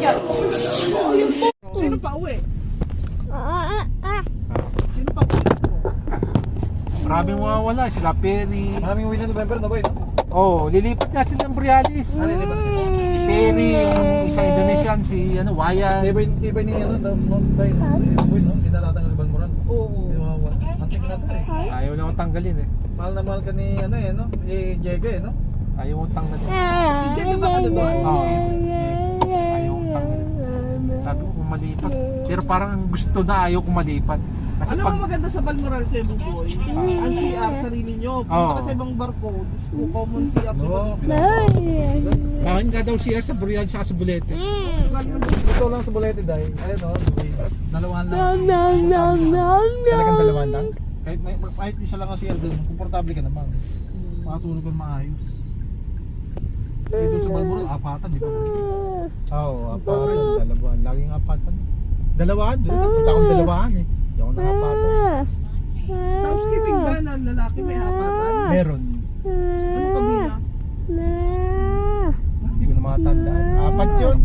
Sino pa uwi? Sino pa uwi? Maraming mawawala, sila Perry. Maraming uwi na November na boy, no? Oh, lilipat nga sila ng Brialis. Si Perry, yung isa Indonesian, si Wayan. Tibay ni boy, no? Hindi na tatanggal sa Balmoral. Oo. Di mawawala. Antik na to eh. Ayaw na akong tanggalin eh. Mahal na mahal ka ni no? Ni Diego no? Ayaw akong tanggalin. Si Diego ba ano doon? Oo. Ayaw akong tanggalin. Sabi ko kung malipat. Pero parang ang gusto na ayaw kong malipat. Kasi Ano pag ang maganda sa Balmoral kay Buboy? Ang CR, sarili nyo. Punta ka sa ibang barko, common CR. No. bakit nga daw siya sa Brialis sa Bulete. Ito lang sa Bulete dahil. Ayun no? Dalawahan lang. Talagang dalawahan lang? Kahit isa lang ang CR doon, komportable ka naman. Makatulog ka maayos. Dito sa Balmoral, apatan, di ba? Oo, apatan. Dalawahan. Laging apatan. Dalawahan? Doon, punta akong dalawahan eh. Hindi ako nakapatan. Sa housekeeping ba na lalaki may hapatan? Meron. Ano kabila? Hindi ko na makatandaan. Apat yun.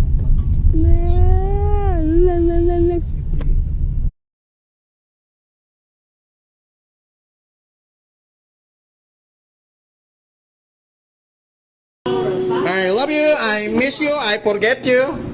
I love you, I miss you, I forget you.